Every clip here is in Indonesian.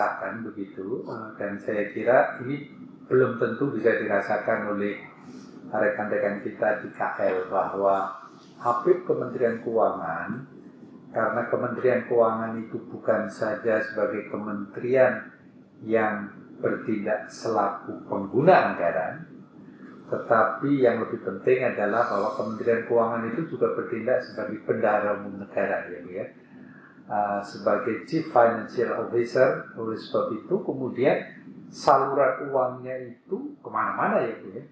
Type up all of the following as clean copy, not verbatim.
merasakan begitu, dan saya kira ini belum tentu bisa dirasakan oleh rekan-rekan kita di KL, bahwa Apip Kementerian Keuangan, karena Kementerian Keuangan itu bukan saja sebagai kementerian yang bertindak selaku pengguna anggaran, tetapi yang lebih penting adalah bahwa Kementerian Keuangan itu juga bertindak sebagai bendahara umum negara, ya. Sebagai Chief Financial Officer. Oleh sebab itu kemudian saluran uangnya itu kemana-mana, ya, Bu, ya.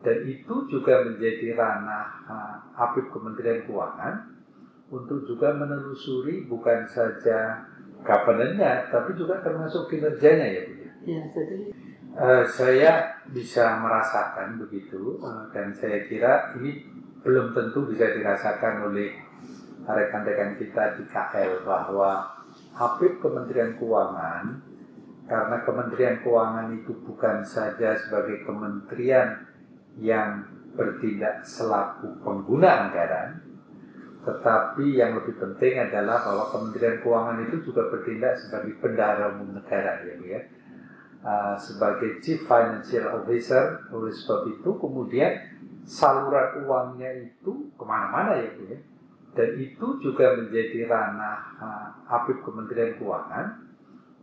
Dan itu juga menjadi ranah Apip Kementerian Keuangan untuk juga menelusuri bukan saja governance-nya, tapi juga termasuk kinerjanya, ya, Bu. Ya, jadi saya bisa merasakan begitu, dan saya kira ini belum tentu bisa dirasakan oleh rekan-rekan kita di KL, bahwa Apip Kementerian Keuangan, karena Kementerian Keuangan itu bukan saja sebagai kementerian yang bertindak selaku pengguna anggaran, tetapi yang lebih penting adalah bahwa Kementerian Keuangan itu juga bertindak sebagai bendahara umum negara, ya. Sebagai Chief Financial Officer. Oleh sebab itu kemudian saluran uangnya itu kemana-mana, ya, ya. Dan itu juga menjadi ranah Apip Kementerian Keuangan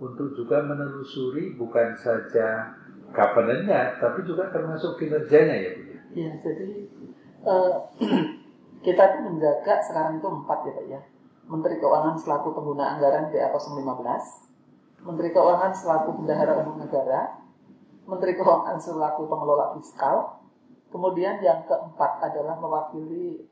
untuk juga menelusuri bukan saja governance-nya, tapi juga termasuk kinerjanya, ya, Bu. Ya, jadi kita tuh menjaga sekarang itu 4, ya, Pak, ya. Menteri Keuangan selaku pengguna anggaran BA 015, Menteri Keuangan selaku bendahara umum negara, Menteri Keuangan selaku pengelola fiskal, kemudian yang keempat adalah mewakili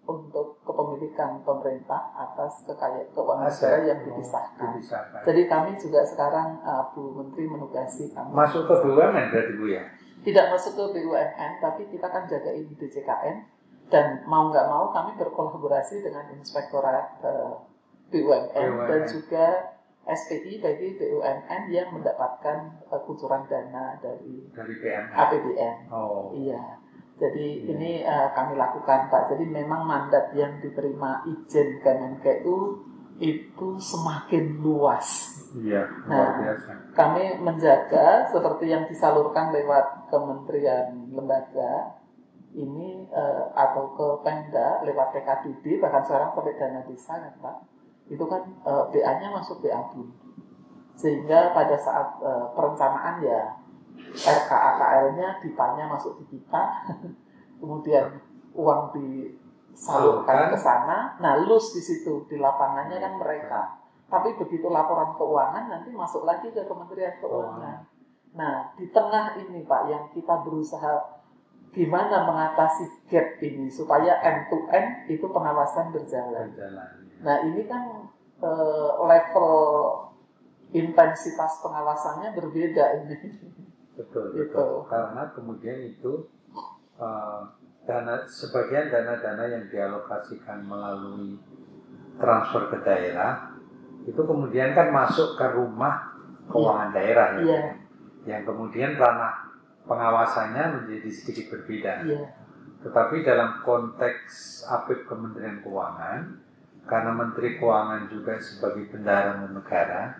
untuk kepemilikan pemerintah atas kekayaan keuangan negara yang dipisahkan. Jadi kami juga sekarang Bu Menteri menugasi kami. Masuk ke BUMN berarti, Bu, ya? Tidak masuk ke BUMN, tapi kita kan jagain DJKN, dan mau nggak mau kami berkolaborasi dengan Inspektorat BUMN dan juga SPI bagi BUMN yang mendapatkan kucuran dana dari APBN. Oh. Iya. Jadi ini kami lakukan, Pak. Jadi memang mandat yang diterima Ijen Kemenkeu itu semakin luas. Iya, luar biasa. Kami menjaga seperti yang disalurkan lewat kementerian lembaga ini atau ke Pemda lewat TKDB, bahkan sekarang sampai dana desa, kan, Pak. Itu kan BA-nya masuk BA BUN. Sehingga pada saat perencanaan, ya, RKAKL-nya, DIPA-nya masuk di DIPA, kemudian uang disalurkan ke sana, nah lus di situ, di lapangannya kan mereka. Tapi begitu laporan keuangan nanti masuk lagi ke Kementerian Keuangan. Nah, di tengah ini, Pak, yang kita berusaha gimana mengatasi gap ini supaya end-to-end itu pengawasan berjalan. Nah, ini kan level intensitas pengawasannya berbeda ini. Betul. Karena kemudian itu sebagian dana-dana yang dialokasikan melalui transfer ke daerah itu kemudian kan masuk ke rumah keuangan daerah, ya. Yeah. Yang kemudian ranah pengawasannya menjadi sedikit berbeda. Yeah. Tetapi dalam konteks Apip Kementerian Keuangan, karena Menteri Keuangan juga sebagai bendahara umum negara,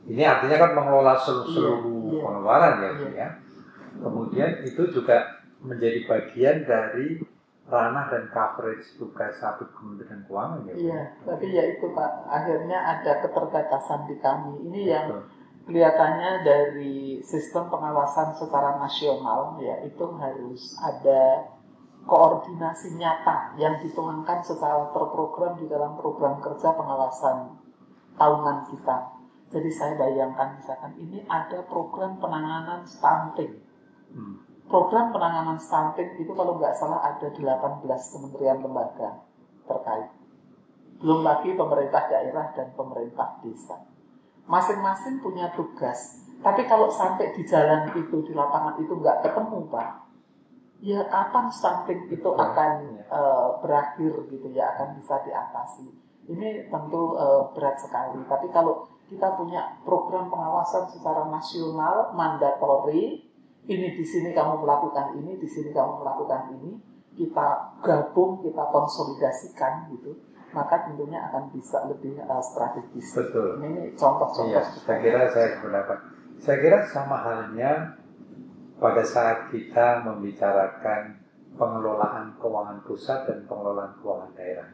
ini artinya kan mengelola seluruh pengeluaran, ya. Kemudian itu juga menjadi bagian dari ranah dan coverage tugas Apip Kementerian Keuangan, ya. Iya, tapi ya itu, Pak, akhirnya ada keterbatasan di kami. Ini yang kelihatannya dari sistem pengawasan secara nasional, ya, itu harus ada koordinasi nyata yang dituangkan secara terprogram di dalam program kerja pengawasan tahunan kita. Jadi saya bayangkan misalkan ini ada program penanganan stunting. Program penanganan stunting itu kalau nggak salah ada 18 kementerian lembaga terkait. Belum lagi pemerintah daerah dan pemerintah desa. Masing-masing punya tugas. Tapi kalau sampai di jalan itu, di lapangan itu nggak ketemu, Pak. ya kapan stunting itu akan berakhir gitu ya, akan bisa diatasi. Ini tentu berat sekali. Tapi kalau kita punya program pengawasan secara nasional mandatori, ini di sini kamu melakukan ini, di sini kamu melakukan ini, kita gabung, kita konsolidasikan gitu, maka tentunya akan bisa lebih strategis. Betul. Ini contoh-contoh. Iya, saya sependapat. Saya kira sama halnya pada saat kita membicarakan pengelolaan keuangan pusat dan pengelolaan keuangan daerah.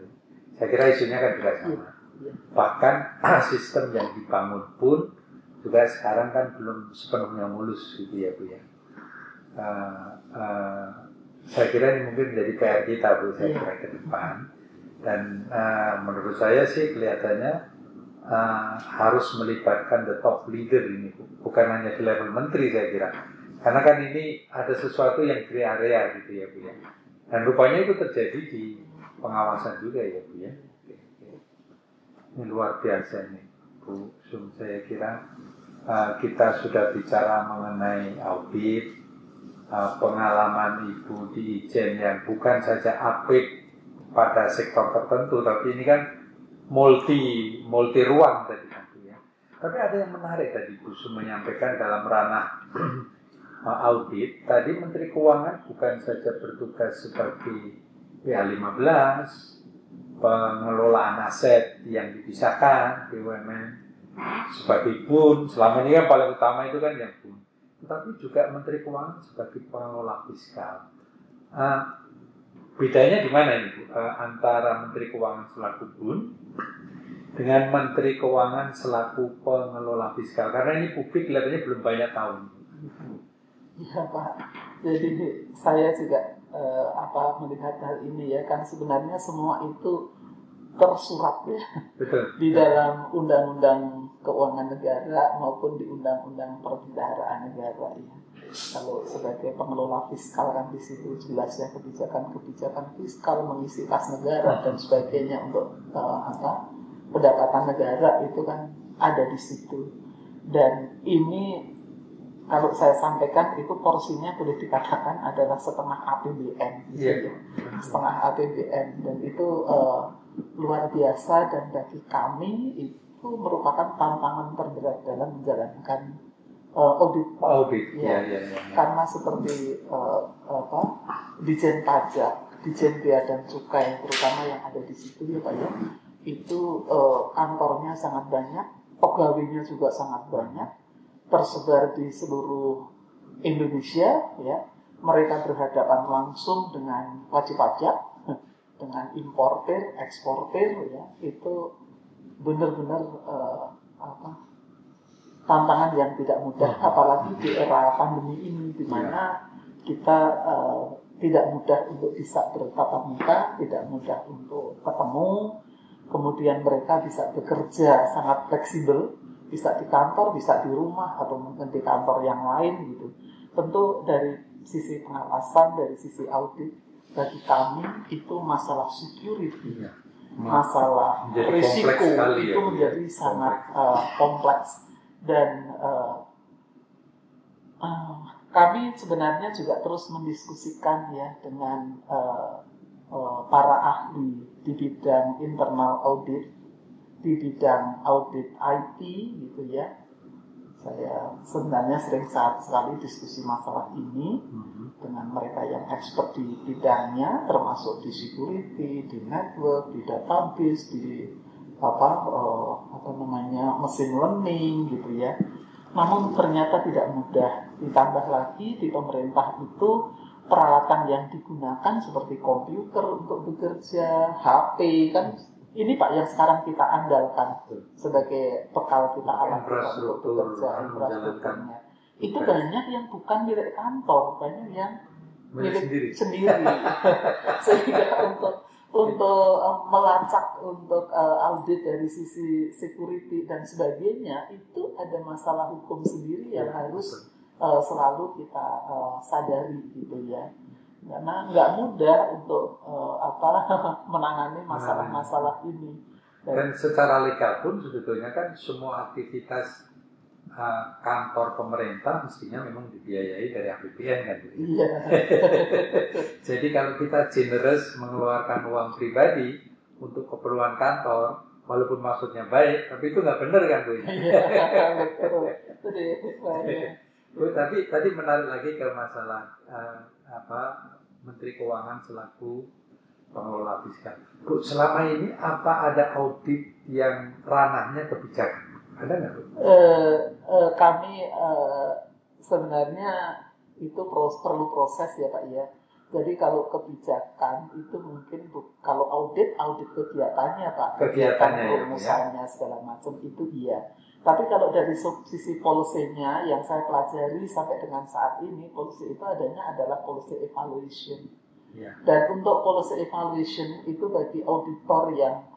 Saya kira isunya kan juga sama. Bahkan sistem yang dibangun pun juga sekarang kan belum sepenuhnya mulus gitu ya Bu ya. Saya kira ini mungkin menjadi PR kita Bu, saya kira ke depan. Dan menurut saya sih kelihatannya harus melibatkan the top leader ini, bukan hanya di level menteri saya kira. Karena kan ini ada sesuatu yang gray area gitu ya Bu ya. Dan rupanya itu terjadi di pengawasan juga ya Bu ya. Ini luar biasa nih Bu Sum, saya kira kita sudah bicara mengenai audit, pengalaman Ibu di Ijen yang bukan saja apik pada sektor tertentu, tapi ini kan multi ruang tadi kan ya. Tapi ada yang menarik tadi Bu Sum menyampaikan dalam ranah audit. Tadi Menteri Keuangan bukan saja bertugas sebagai PA15, pengelolaan aset yang dipisahkan BUMN, sebagai BUN, selama ini kan paling utama itu kan yang BUN, tetapi juga Menteri Keuangan sebagai pengelola fiskal. Bedanya di mana ini Bu? Antara Menteri Keuangan selaku BUN dengan Menteri Keuangan selaku pengelola fiskal, karena ini publik kelihatannya belum banyak tahu. Ya Pak, jadi saya juga melihat hal ini ya, kan sebenarnya semua itu tersurat ya. Betul. Di dalam Undang-Undang Keuangan Negara maupun di Undang-Undang Perbendaharaan Negara ya. Kalau sebagai pengelola fiskal kan di situ jelas ya, kebijakan fiskal, mengisi kas negara dan sebagainya untuk pendapatan negara itu kan ada di situ. Dan ini kalau saya sampaikan itu porsinya boleh dikatakan adalah setengah APBN, gitu. Setengah APBN, dan itu luar biasa, dan bagi kami itu merupakan tantangan terberat dalam menjalankan audit. Ya. Karena seperti Dijen Pajak, Dijen Bea dan Cukai, terutama yang ada di situ ya Pak ya, itu kantornya sangat banyak, pegawainya juga sangat banyak, tersebar di seluruh Indonesia ya. Mereka berhadapan langsung dengan wajib pajak, dengan importer, eksporter ya. Itu benar-benar tantangan yang tidak mudah, apalagi di era pandemi ini di mana kita tidak mudah untuk bisa bertatap muka, tidak mudah untuk ketemu. Kemudian mereka bisa bekerja sangat fleksibel, bisa di kantor, bisa di rumah, atau mungkin di kantor yang lain gitu. Tentu dari sisi pengawasan, dari sisi audit, bagi kami itu masalah security, masalah risiko itu menjadi sangat kompleks. Dan kami sebenarnya juga terus mendiskusikan ya dengan para ahli di bidang internal audit, di bidang audit IT gitu ya. Saya sebenarnya sering sekali diskusi masalah ini dengan mereka yang expert di bidangnya, termasuk di security, di network, di database, di machine learning gitu ya. Namun ternyata tidak mudah. Ditambah lagi di pemerintah itu peralatan yang digunakan seperti komputer untuk bekerja, HP kan. Ini Pak yang sekarang kita andalkan sebagai bekal kita untuk bekerja, infrastrukturnya. Itu banyak yang bukan milik kantor, banyak yang milik sendiri. Sehingga untuk melacak, untuk audit dari sisi security dan sebagainya, itu ada masalah hukum sendiri yang harus selalu kita sadari gitu ya. Karena nggak mudah untuk menangani masalah-masalah ini. Dan secara legal pun sebetulnya kan semua aktivitas kantor pemerintah mestinya memang dibiayai dari APBN kan. Iya. Jadi kalau kita generous mengeluarkan uang pribadi untuk keperluan kantor, walaupun maksudnya baik, tapi itu nggak benar kan Bu? Iya, betul. Bu, tapi tadi menarik lagi ke masalah Menteri Keuangan selaku pengelola fiskal. Bu, selama ini apa ada audit yang ranahnya kebijakan? Ada nggak Bu? Kami sebenarnya itu perlu proses ya Pak ya. Jadi kalau kebijakan itu mungkin kalau audit kegiatannya Pak, kegiatan perumusannya segala macam itu iya. Tapi kalau dari sisi polisinya yang saya pelajari sampai dengan saat ini, polisi itu adanya adalah policy evaluation. Ya. Dan untuk policy evaluation itu bagi auditor yang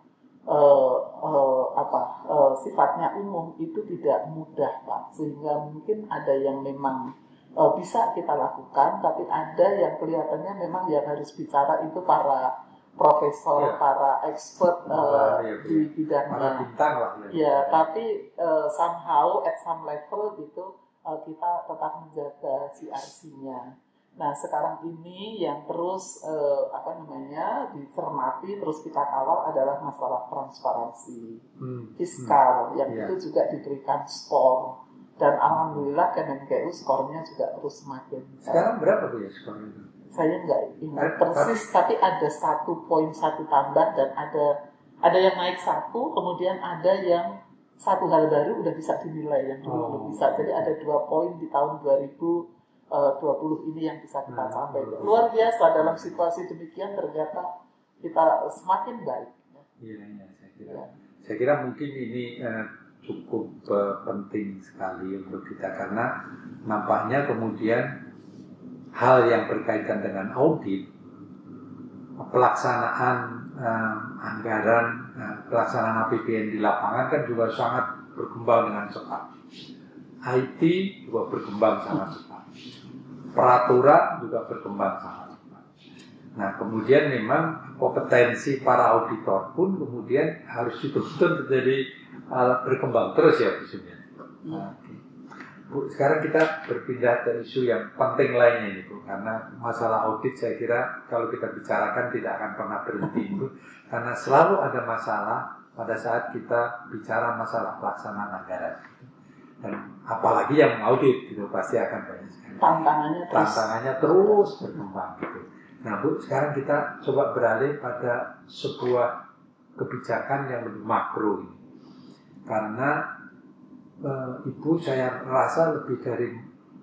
sifatnya umum itu tidak mudah Pak, sehingga mungkin ada yang memang bisa kita lakukan, tapi ada yang kelihatannya memang yang harus bicara itu para profesor, para expert di bidangnya. Ya, tapi somehow at some level gitu kita tetap menjaga CRC-nya. Nah, sekarang ini yang terus dicermati, terus kita kawal adalah masalah transparansi fiskal yang itu juga diberikan skor. Dan alhamdulillah Kemenkeu skornya juga terus semakin. Sekarang berapa Bu ya skornya? Saya nggak ingat persis, tapi ada 1.1 tambah dan ada yang naik 1, kemudian ada yang satu hal baru udah bisa dinilai yang dulu belum bisa. Jadi ada 2 poin di tahun 2020 ini yang bisa kita capai. Luar biasa dalam situasi demikian ternyata kita semakin baik. Iya, saya kira mungkin ini cukup penting sekali untuk kita karena nampaknya kemudian hal yang berkaitan dengan audit, pelaksanaan anggaran, pelaksanaan APBN di lapangan kan juga sangat berkembang dengan cepat. IT juga berkembang sangat cepat. Peraturan juga berkembang sangat cepat. Nah, kemudian memang kompetensi para auditor pun kemudian harus dituntut menjadi berkembang terus ya Bu Sumiati. Bu, sekarang kita berpindah ke isu yang penting lainnya ini Bu, karena masalah audit saya kira kalau kita bicarakan tidak akan pernah berhenti Bu, karena selalu ada masalah pada saat kita bicara masalah pelaksanaan anggaran. Dan apalagi yang mengaudit gitu pasti akan banyak sekali. Tantangannya terus berkembang gitu. Nah Bu, sekarang kita coba beralih pada sebuah kebijakan yang lebih makro ini. Karena Ibu saya rasa lebih dari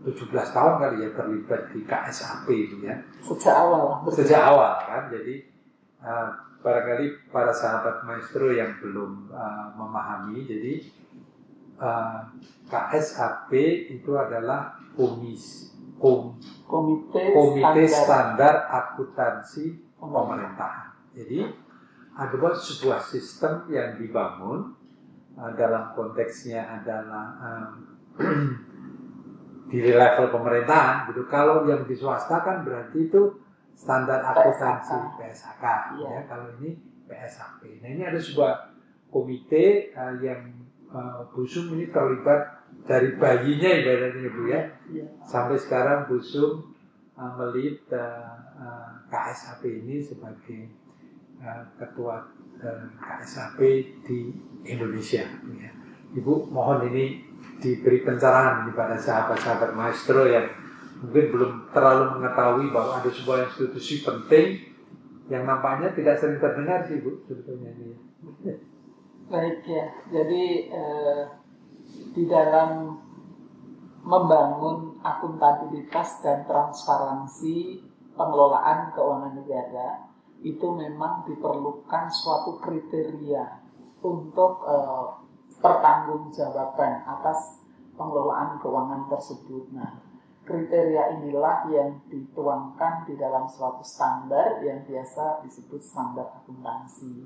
17 tahun kali ya terlibat di KSAP itu ya. Sejak awal kan. Jadi barangkali para sahabat maestro yang belum memahami, jadi KSAP itu adalah Komite Standar Akuntansi Pemerintahan. Jadi ada sebuah sistem yang dibangun dalam konteksnya adalah di level pemerintahan gitu. Kalau yang di swasta kan berarti itu standar akuntansi PSAK ya. Kalau ini PSAP. Nah, ini ada sebuah komite yang Bu Sum ini terlibat dari bayinya ibaratnya Bu ya. Sampai sekarang Bu Sum melihat KSAP ini sebagai ketua KSAP di Indonesia. Ya. Ibu mohon ini diberi pencerahan kepada sahabat-sahabat maestro yang mungkin belum terlalu mengetahui bahwa ada sebuah institusi penting yang nampaknya tidak sering terdengar sih Bu sebetulnya ini. Baik ya, jadi di dalam membangun akuntabilitas dan transparansi pengelolaan keuangan negara itu memang diperlukan suatu kriteria untuk pertanggungjawaban atas pengelolaan keuangan tersebut. Nah, kriteria inilah yang dituangkan di dalam suatu standar yang biasa disebut standar akuntansi.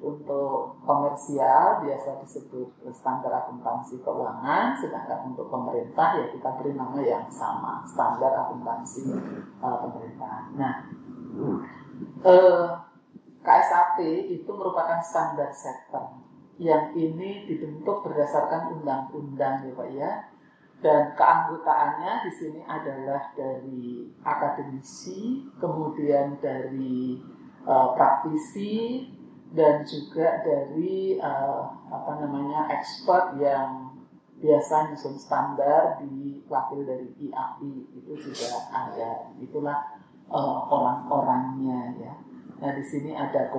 Untuk komersial biasa disebut standar akuntansi keuangan, sedangkan untuk pemerintah ya kita beri nama yang sama, standar akuntansi pemerintahan. Nah, KSAP itu merupakan standar setter. yang ini dibentuk berdasarkan undang-undang ya Pak ya. Dan keanggotaannya di sini adalah dari akademisi, kemudian dari praktisi, dan juga dari expert yang biasa nyusun standar diwakil dari IAI itu juga ada. Itulah orang-orangnya ya. Nah di sini ada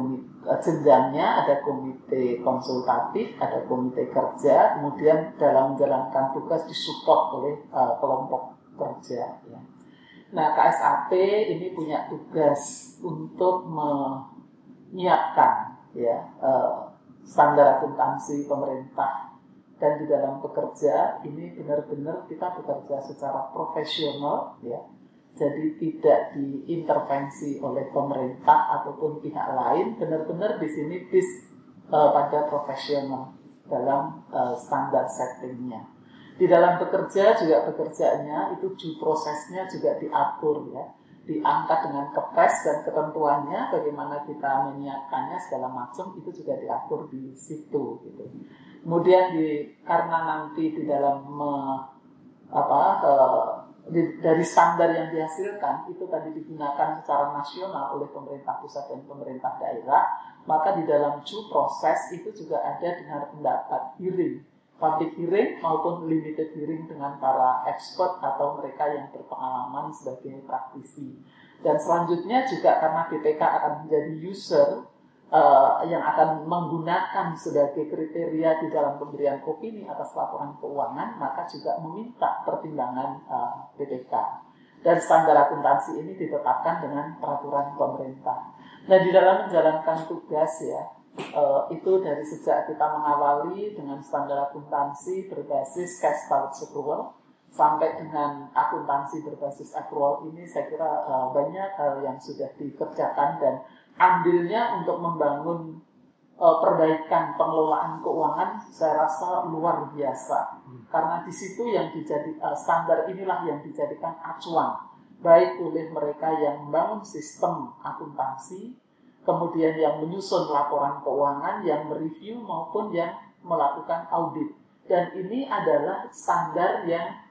jenjangnya, ada komite konsultatif, ada komite kerja, kemudian dalam menjalankan tugas disupport oleh kelompok kerja. Ya. Nah KSAP ini punya tugas untuk menyiapkan ya standar akuntansi pemerintah, dan di dalam bekerja ini benar-benar kita bekerja secara profesional ya. Jadi tidak diintervensi oleh pemerintah ataupun pihak lain, benar-benar di sini pada profesional dalam standar settingnya. Di dalam bekerja juga bekerjanya itu prosesnya juga diatur ya, diangkat dengan kepres dan ketentuannya, bagaimana kita menyiapkannya segala macam itu juga diatur di situ gitu. Kemudian karena nanti di dalam dari standar yang dihasilkan itu tadi digunakan secara nasional oleh pemerintah pusat dan pemerintah daerah, maka di dalam proses itu juga ada dengar pendapat hearing, public hearing maupun limited hearing dengan para expert atau mereka yang berpengalaman sebagai praktisi. Dan selanjutnya juga karena BPK akan menjadi user yang akan menggunakan sebagai kriteria di dalam pemberian opini atas laporan keuangan, maka juga meminta pertimbangan BPK. Dan standar akuntansi ini ditetapkan dengan peraturan pemerintah. Nah di dalam menjalankan tugas ya, itu dari sejak kita mengawali dengan standar akuntansi berbasis cash balance accrual sampai dengan akuntansi berbasis accrual ini, saya kira banyak hal yang sudah dikerjakan dan andilnya untuk membangun perbaikan pengelolaan keuangan saya rasa luar biasa, karena di situ yang standar inilah yang dijadikan acuan baik oleh mereka yang membangun sistem akuntansi, kemudian yang menyusun laporan keuangan, yang mereview maupun yang melakukan audit. Dan ini adalah standar yang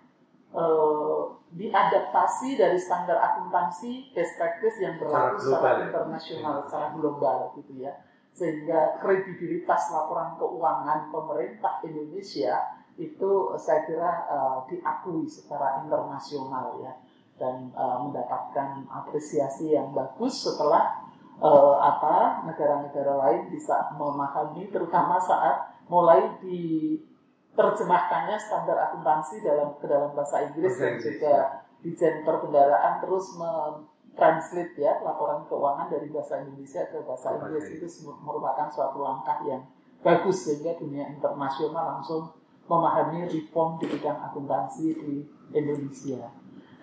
diadaptasi dari standar akuntansi best practice yang berlaku secara internasional, secara global gitu ya. Sehingga kredibilitas laporan keuangan pemerintah Indonesia itu saya kira diakui secara internasional ya, dan mendapatkan apresiasi yang bagus setelah negara-negara lain bisa memahami, terutama saat mulai terjemahkannya standar akuntansi ke dalam bahasa Inggris dan juga Dijen Perbendaharaan terus mentranslate ya laporan keuangan dari bahasa Indonesia ke bahasa Inggris. Itu merupakan suatu langkah yang bagus sehingga dunia internasional langsung memahami reform di bidang akuntansi di Indonesia.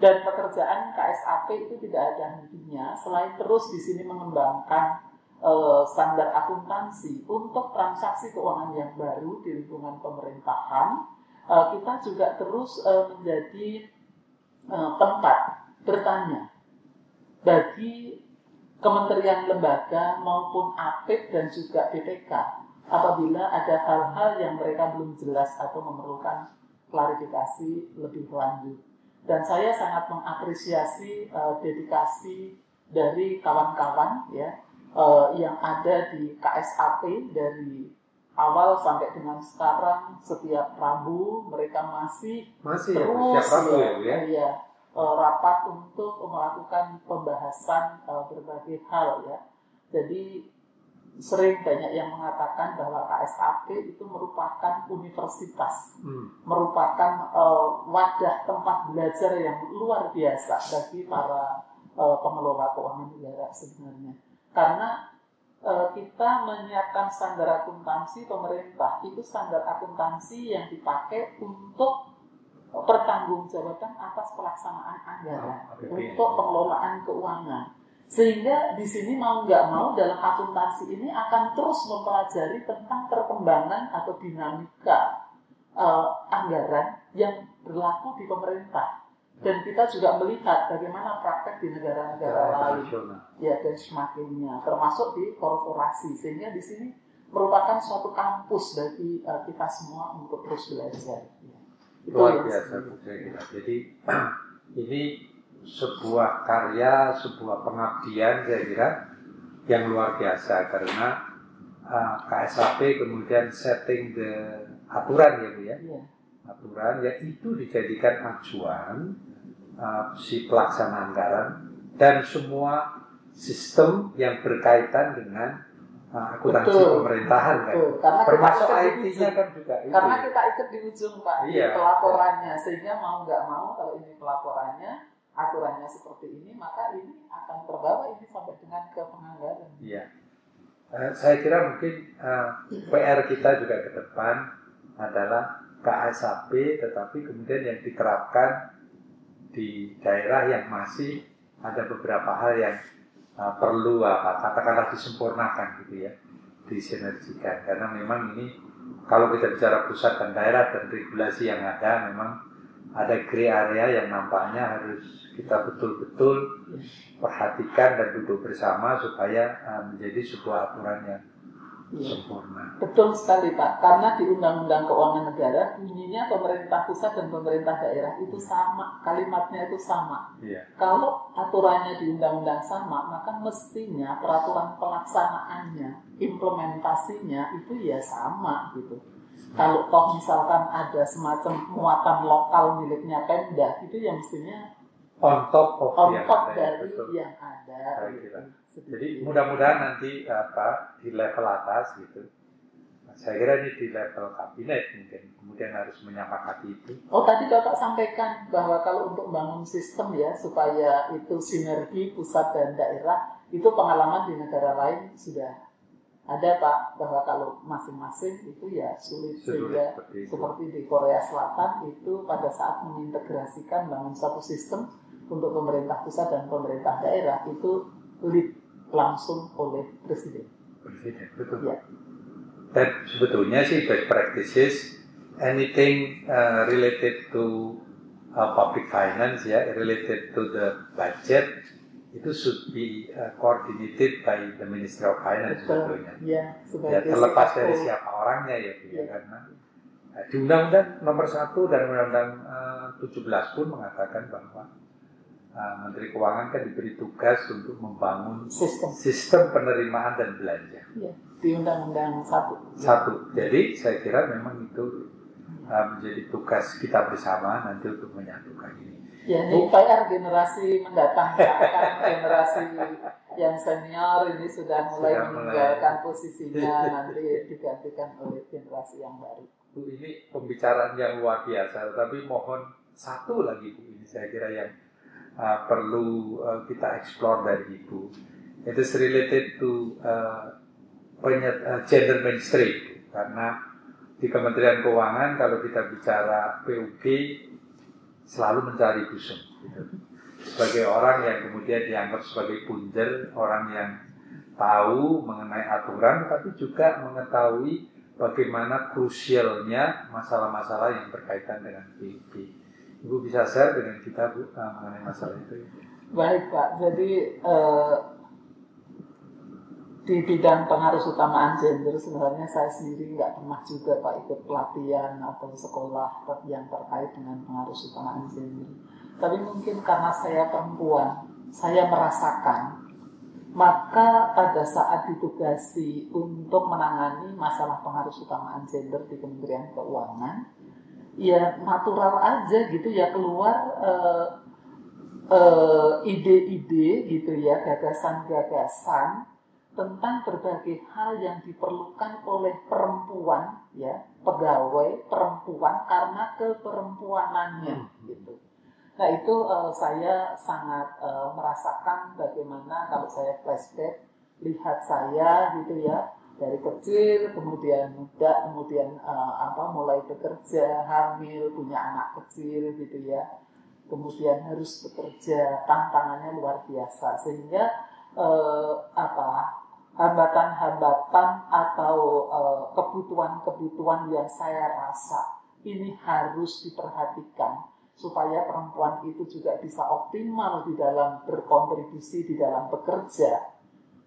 Dan pekerjaan KSAP itu tidak ada hentinya selain terus di sini mengembangkan standar akuntansi untuk transaksi keuangan yang baru di lingkungan pemerintahan. Kita juga terus menjadi tempat bertanya bagi kementerian lembaga maupun APIK dan juga BPK apabila ada hal-hal yang mereka belum jelas atau memerlukan klarifikasi lebih lanjut. Dan saya sangat mengapresiasi dedikasi dari kawan-kawan ya, yang ada di KSAP dari awal sampai dengan sekarang. Setiap Rabu mereka masih terus rapat untuk melakukan pembahasan berbagai hal ya. Jadi sering banyak yang mengatakan bahwa KSAP itu merupakan universitas, merupakan wadah tempat belajar yang luar biasa bagi para pengelola keuangan negara sebenarnya. Karena kita menyiapkan standar akuntansi pemerintah, itu standar akuntansi yang dipakai untuk pertanggungjawaban atas pelaksanaan anggaran, untuk pengelolaan keuangan. Sehingga di sini mau nggak mau dalam akuntansi ini akan terus mempelajari tentang perkembangan atau dinamika anggaran yang berlaku di pemerintah. Dan kita juga melihat bagaimana praktek di negara-negara lain, ya benchmarkingnya, termasuk di korporasi. Sehingga di sini merupakan suatu kampus bagi kita semua untuk terus belajar. Itu luar biasa Bu saya kira. Jadi ini sebuah karya, sebuah pengabdian saya kira yang luar biasa karena KSAP kemudian setting the aturan ya Bu ya. Aturan ya itu dijadikan acuan si pelaksana anggaran dan semua sistem yang berkaitan dengan akuntansi pemerintahan kan. Termasuk IT-nya kan juga itu. Karena kita ikut di ujung Pak, iya, di pelaporannya, sehingga mau nggak mau kalau ini pelaporannya, aturannya seperti ini, maka ini akan terbawa ini sampai dengan ke penganggaran. Iya. Saya kira mungkin PR kita juga ke depan adalah KSAP, tetapi kemudian yang diterapkan di daerah yang masih ada beberapa hal yang perlu katakanlah disempurnakan gitu ya, disinergikan karena memang ini kalau kita bicara pusat dan daerah dan regulasi yang ada memang ada gray area yang nampaknya harus kita betul-betul perhatikan dan duduk bersama supaya menjadi sebuah aturan yang sempurna. Betul sekali Pak, karena di Undang-Undang Keuangan Negara bunyinya pemerintah pusat dan pemerintah daerah itu sama, kalimatnya itu sama. Kalau aturannya di undang-undang sama, maka mestinya peraturan pelaksanaannya, implementasinya itu ya sama gitu. Kalau toh misalkan ada semacam muatan lokal miliknya Pemda, itu ya mestinya on top dari yang ada. Jadi mudah-mudahan nanti di level atas gitu. Saya kira ini di level kabinet mungkin kemudian harus menyepakati itu. Oh tadi Bapak sampaikan bahwa kalau untuk membangun sistem ya supaya itu sinergi pusat dan daerah, itu pengalaman di negara lain sudah ada Pak, bahwa kalau masing-masing itu ya sulit sehingga seperti di Korea Selatan itu pada saat mengintegrasikan bangun satu sistem untuk pemerintah pusat dan pemerintah daerah itu lead langsung oleh presiden. Betul. Ya. Dan sebetulnya sih best practices anything related to public finance ya, related to the budget itu should be coordinated by the Ministry of Finance sebetulnya. Ya, terlepas dari siapa orangnya ya, karena di Undang-Undang Nomor 1 dan Undang-Undang 17 pun mengatakan bahwa Menteri Keuangan kan diberi tugas untuk membangun sistem penerimaan dan belanja. Ya, di Undang-Undang 1. Jadi saya kira memang itu menjadi tugas kita bersama nanti untuk menyatukan ini. Ya, ini PR generasi mendatang, kan generasi yang senior ini sudah mulai meninggalkan posisinya, nanti digantikan oleh generasi yang baru. Bu, ini pembicaraan yang luar biasa, tapi mohon satu lagi Bu, ini saya kira yang perlu kita explore dari Ibu. It is related to gender mainstream, karena di Kementerian Keuangan kalau kita bicara PUB selalu mencari busung gitu. Sebagai orang yang kemudian dianggap sebagai punjer, orang yang tahu mengenai aturan tapi juga mengetahui bagaimana krusialnya masalah-masalah yang berkaitan dengan PUB. Ibu bisa share dengan kita Bu mengenai masalah itu? Baik Pak, jadi di bidang pengarus utamaan gender sebenarnya saya sendiri nggak pernah juga Pak ikut pelatihan atau sekolah yang terkait dengan pengarus utamaan gender. Tapi mungkin karena saya perempuan, saya merasakan, maka pada saat ditugasi untuk menangani masalah pengarus utamaan gender di Kementerian Keuangan, ya natural aja gitu ya keluar ide-ide gitu ya, gagasan-gagasan tentang berbagai hal yang diperlukan oleh perempuan ya, pegawai perempuan karena keperempuanannya gitu. Nah itu saya sangat merasakan bagaimana kalau saya flashback lihat saya gitu ya, dari kecil kemudian muda kemudian mulai bekerja, hamil, punya anak kecil gitu ya, kemudian harus bekerja, tantangannya luar biasa sehingga hambatan-hambatan atau kebutuhan-kebutuhan yang saya rasa ini harus diperhatikan supaya perempuan itu juga bisa optimal di dalam berkontribusi di dalam bekerja.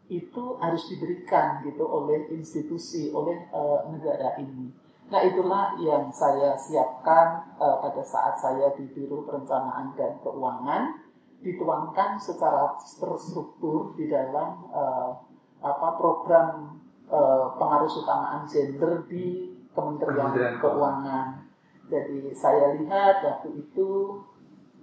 itu harus diberikan gitu oleh institusi, oleh negara ini. Nah, itulah yang saya siapkan pada saat saya di Biro Perencanaan dan Keuangan, dituangkan secara terstruktur di dalam program pengarusutamaan gender di Kementerian Keuangan. Jadi saya lihat waktu itu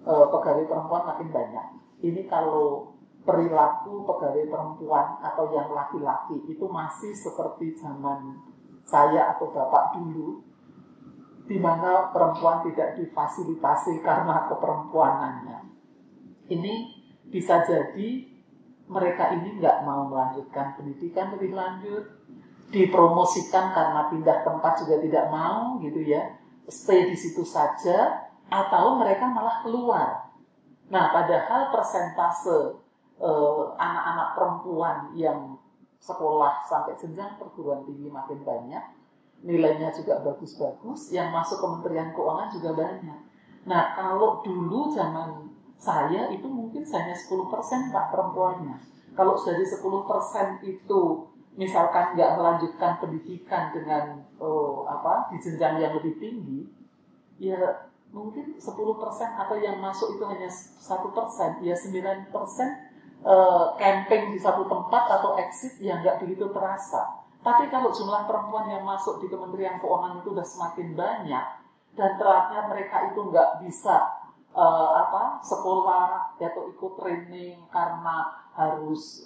pegawai perempuan makin banyak. Ini kalau perilaku pegawai perempuan atau yang laki-laki itu masih seperti zaman saya atau bapak dulu, di mana perempuan tidak difasilitasi karena keperempuanannya. Ini bisa jadi mereka ini nggak mau melanjutkan pendidikan lebih lanjut, dipromosikan karena pindah tempat juga tidak mau gitu ya, stay di situ saja, atau mereka malah keluar. Nah, padahal persentase anak-anak perempuan yang sekolah sampai jenjang perguruan tinggi makin banyak, nilainya juga bagus-bagus, yang masuk Kementerian Keuangan juga banyak. Nah, kalau dulu zaman saya itu mungkin hanya 10% Pak perempuannya. Kalau dari 10% itu misalkan nggak melanjutkan pendidikan dengan di jenjang yang lebih tinggi, ya mungkin 10% atau yang masuk itu hanya 1%, ya 9% camping di satu tempat atau exit yang nggak begitu terasa. Tapi kalau jumlah perempuan yang masuk di Kementerian Keuangan itu sudah semakin banyak dan ternyata mereka itu nggak bisa sekolah atau ikut training karena harus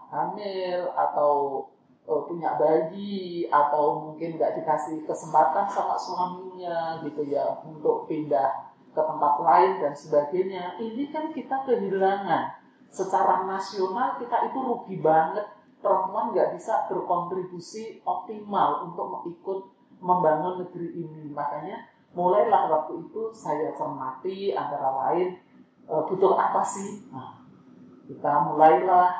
hamil atau punya bayi atau mungkin nggak dikasih kesempatan sama suaminya gitu ya untuk pindah ke tempat lain dan sebagainya. Ini kan kita kehilangan secara nasional, kita itu rugi banget. Perempuan nggak bisa berkontribusi optimal untuk ikut membangun negeri ini. Makanya mulailah waktu itu saya cermati antara lain butuh apa sih. Nah, kita mulailah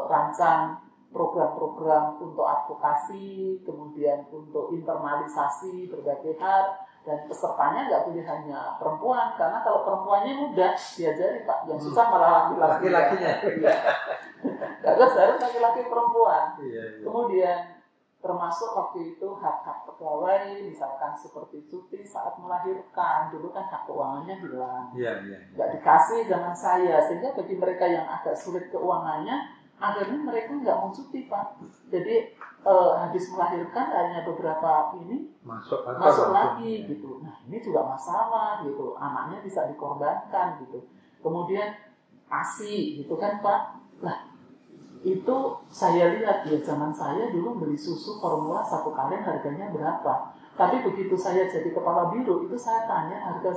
rancang program-program untuk advokasi, kemudian untuk internalisasi berbagai hal. Dan pesertanya nggak boleh hanya perempuan, karena kalau perempuannya mudah diajari Pak, yang susah malah laki-lakinya. Harus laki-laki perempuan. Iya. Kemudian termasuk waktu itu hak-hak pegawai, misalkan seperti cuti saat melahirkan, dulu kan hak keuangannya hilang, nggak dikasih zaman saya, sehingga bagi mereka yang agak sulit keuangannya, akhirnya mereka nggak mau cuti Pak. Jadi habis melahirkan hanya beberapa ini masuk lagi gitu. Nah, ini juga masalah gitu. Anaknya bisa dikorbankan gitu. Kemudian ASI gitu kan Pak. Lah, itu saya lihat ya zaman saya dulu beli susu formula 1 kaleng harganya berapa. Tapi begitu saya jadi kepala biro itu saya tanya harga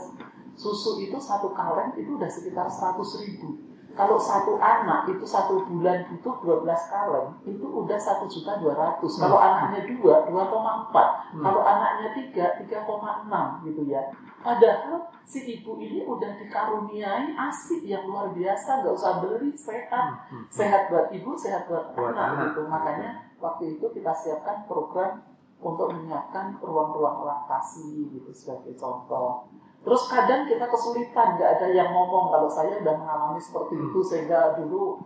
susu itu 1 kaleng itu udah sekitar 100.000. Kalau satu anak itu 1 bulan butuh 12 kaleng, itu udah 1.200.000. Kalau anaknya 2,4. Kalau anaknya 3,6 gitu ya. Padahal si ibu ini udah dikaruniai ASI yang luar biasa, nggak usah beli, sehat. Sehat buat ibu, sehat buat anak gitu. Makanya waktu itu kita siapkan program untuk menyiapkan ruang-ruang laktasi gitu sebagai contoh. Terus kadang kita kesulitan, nggak ada yang ngomong. Kalau saya udah mengalami seperti itu, sehingga dulu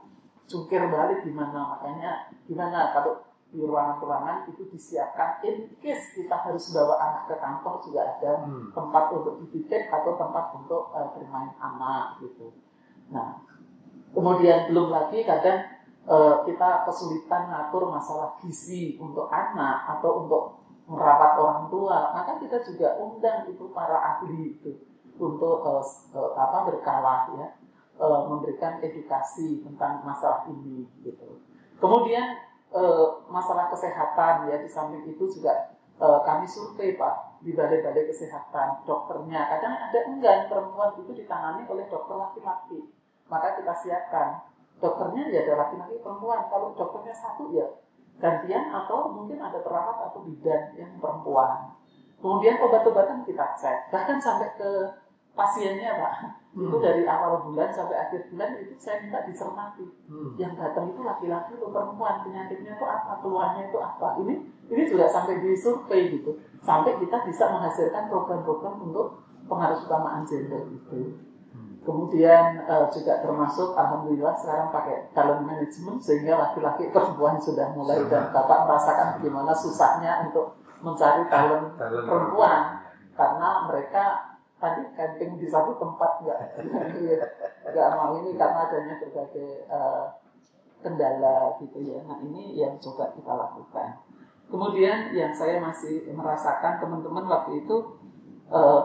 jungkir balik gimana. Makanya gimana kalau di ruangan-ruangan itu disiapkan in case kita harus bawa anak ke kantor juga ada tempat untuk dididik atau tempat untuk bermain anak gitu. Nah, kemudian belum lagi kadang kita kesulitan ngatur masalah gizi untuk anak atau untuk merawat orang tua, maka kita juga undang itu para ahli itu untuk berkala ya, memberikan edukasi tentang masalah ini gitu. Kemudian masalah kesehatan ya, di samping itu juga kami survei Pak di balai-balai kesehatan dokternya. Kadang ada enggan perempuan itu ditangani oleh dokter laki-laki, maka kita siapkan dokternya ya ada laki-laki perempuan. Kalau dokternya satu ya gantian atau mungkin ada perawat atau bidan yang perempuan. Kemudian obat-obatan kita cek, bahkan sampai ke pasiennya Pak. Itu dari awal bulan sampai akhir bulan itu saya minta dicermati. Yang datang itu laki-laki atau perempuan, penyakitnya itu apa, keluhannya itu apa. Ini juga sampai disurvei gitu. Sampai kita bisa menghasilkan program-program untuk pengarusutamaan gender itu. Kemudian juga termasuk alhamdulillah sekarang pakai talent management sehingga laki-laki perempuan sudah mulai dan Bapak merasakan bagaimana susahnya untuk mencari talent perempuan karena mereka tadi camping di satu tempat nggak mau ini karena adanya berbagai kendala gitu ya. Nah ini yang coba kita lakukan. Kemudian yang saya masih merasakan teman-teman waktu itu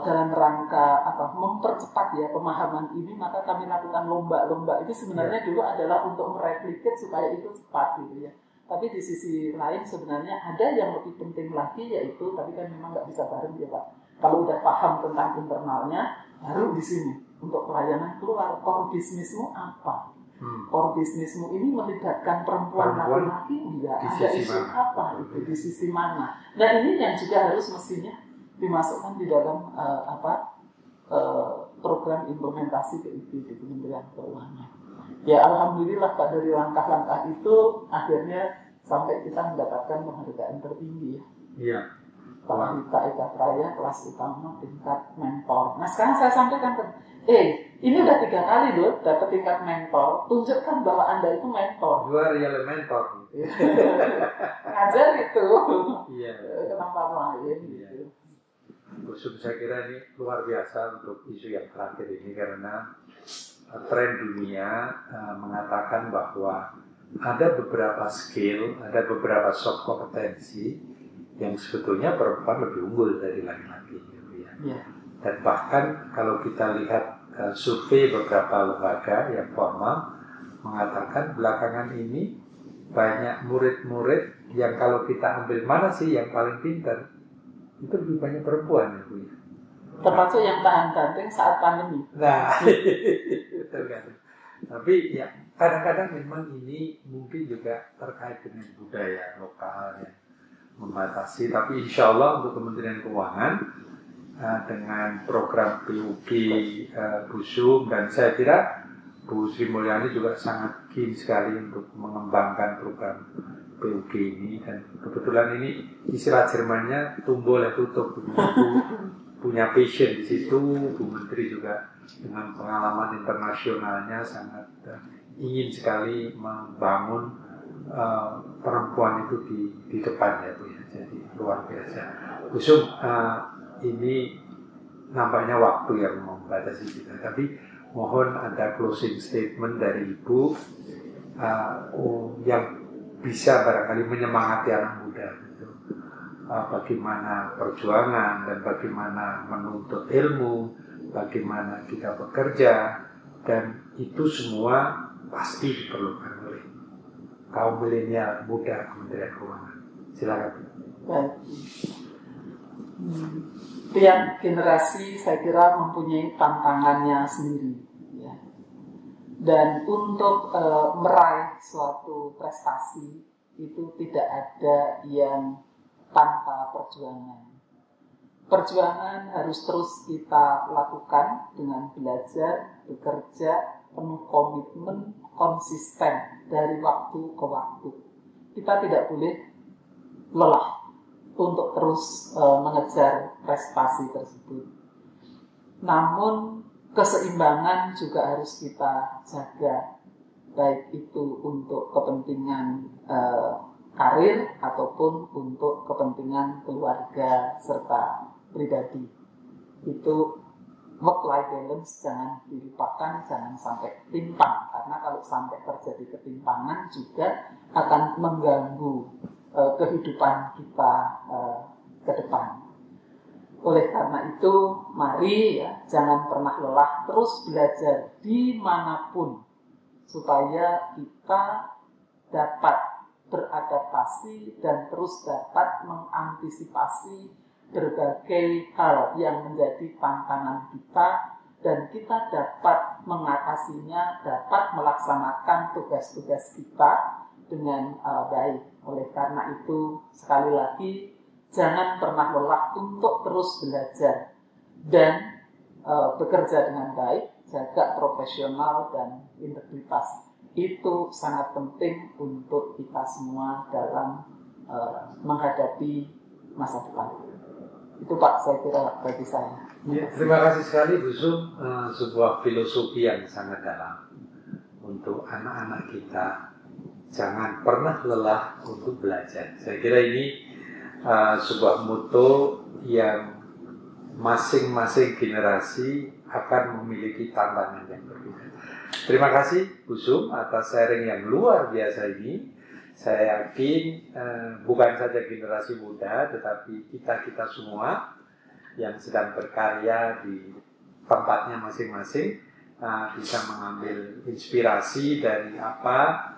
dalam rangka mempercepat ya pemahaman ini, maka kami lakukan lomba-lomba itu sebenarnya dulu adalah untuk mereplikat supaya itu cepat gitu ya. Tapi di sisi lain sebenarnya ada yang lebih penting lagi, yaitu tapi kan memang nggak bisa bareng ya Pak. Kalau udah paham tentang internalnya, baru di sini untuk pelayanan keluar core bisnismu apa? Core bisnismu ini melibatkan perempuan laki-laki enggak? Ada isu apa itu di sisi mana? Nah ini yang juga harus mestinya dimasukkan di dalam program implementasi PIB di Kementerian Keuangan. Ya alhamdulillah Pak, dari langkah-langkah itu akhirnya sampai kita mendapatkan penghargaan tertinggi ya. Iya. Pak Rita Eka Praya kelas utama tingkat mentor. Nah sekarang saya sampaikan ini udah 3 kali loh dapat tingkat mentor. Tunjukkan bahwa Anda itu mentor. You are real mentor. Ngajar itu. Iya. Kenapa lain? Iya. Saya kira ini luar biasa untuk isu yang terakhir ini karena tren dunia mengatakan bahwa ada beberapa skill, ada beberapa soft kompetensi yang sebetulnya perempuan lebih unggul dari laki-laki, gitu ya. Yeah. Dan bahkan kalau kita lihat survei beberapa lembaga yang formal mengatakan belakangan ini banyak murid-murid yang kalau kita ambil mana sih yang paling pintar, itu lebih banyak perempuan ya Bu ya. Termasuk yang tahan banting saat pandemi. Nah, tergantung. Tapi ya kadang-kadang memang ini mungkin juga terkait dengan budaya lokal yang membatasi. Tapi insya Allah untuk Kementerian Keuangan dengan program PUG Busum, dan saya kira Bu Sri Mulyani juga sangat keen sekali untuk mengembangkan program PUG ini, dan kebetulan ini istilah Jermannya tumbuh oleh tutup. Punya passion di situ, Bu Menteri juga dengan pengalaman internasionalnya sangat ingin sekali membangun perempuan itu di depan ya Bu ya. Jadi luar biasa. Busum, ini nampaknya waktu yang membatasi kita, tapi mohon ada closing statement dari Ibu yang bisa barangkali menyemangati anak muda gitu. Bagaimana perjuangan dan bagaimana menuntut ilmu, bagaimana kita bekerja, dan itu semua pasti diperlukan oleh kaum milenial muda Kementerian Keuangan. Silakan. Baik. Tiap generasi saya kira mempunyai tantangannya sendiri, ya. Dan untuk meraih suatu prestasi itu tidak ada yang tanpa perjuangan. Perjuangan harus terus kita lakukan dengan belajar, bekerja, penuh komitmen, konsisten dari waktu ke waktu. Kita tidak boleh lelah untuk terus mengejar prestasi tersebut. Namun keseimbangan juga harus kita jaga, baik itu untuk kepentingan karir ataupun untuk kepentingan keluarga serta pribadi. Itu work-life balance jangan dilupakan, jangan sampai timpang, karena kalau sampai terjadi ketimpangan juga akan mengganggu kehidupan kita ke depan. Oleh karena itu, mari ya, jangan pernah lelah, terus belajar dimanapun supaya kita dapat beradaptasi dan terus dapat mengantisipasi berbagai hal yang menjadi tantangan kita, dan kita dapat mengatasinya, dapat melaksanakan tugas-tugas kita dengan baik. Oleh karena itu, sekali lagi, jangan pernah lelah untuk terus belajar dan bekerja dengan baik, jaga profesional dan integritas. Itu sangat penting untuk kita semua dalam menghadapi masa depan. Itu Pak, saya kira bagi saya. Ya, terima kasih sekali Bu Sum, sebuah filosofi yang sangat dalam untuk anak-anak kita. Jangan pernah lelah untuk belajar. Saya kira ini sebuah motto yang masing-masing generasi akan memiliki tantangan yang berbeda. Terima kasih Bu Sum atas sharing yang luar biasa ini. Saya yakin bukan saja generasi muda, tetapi kita semua yang sedang berkarya di tempatnya masing-masing bisa mengambil inspirasi dari apa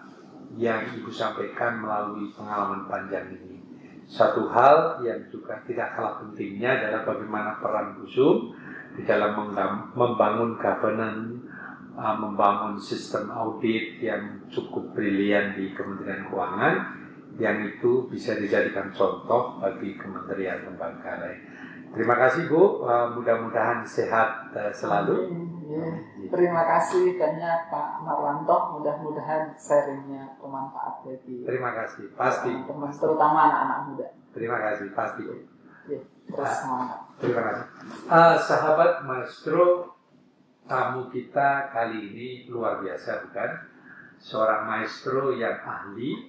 yang Ibu sampaikan melalui pengalaman panjang ini. Satu hal yang juga tidak kalah pentingnya adalah bagaimana peran Bu Sum di dalam membangun governance, membangun sistem audit yang cukup brilian di Kementerian Keuangan, yang itu bisa dijadikan contoh bagi kementerian lembaga lain. Terima kasih Bu, mudah-mudahan sehat selalu. Terima kasih banyak Pak Marwanto, mudah-mudahan sharingnya bermanfaat bagi terima kasih, pasti teman, terutama anak-anak muda. Terima kasih, pasti. Terus semangat. Terima kasih. Sahabat Maestro, tamu kita kali ini luar biasa, bukan? Seorang maestro yang ahli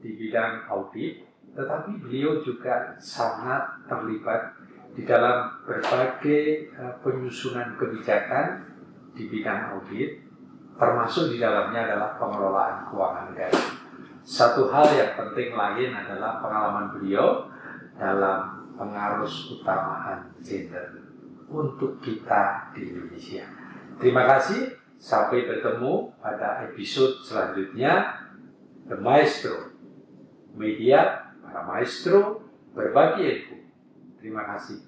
di bidang audit, tetapi beliau juga sangat terlibat di dalam berbagai penyusunan kebijakan di bidang audit, termasuk di dalamnya adalah pengelolaan keuangan negara. Satu hal yang penting lain adalah pengalaman beliau dalam pengarus utamaan gender untuk kita di Indonesia. Terima kasih, sampai bertemu pada episode selanjutnya. The Maestro, media para maestro berbagi ilmu. Terima kasih.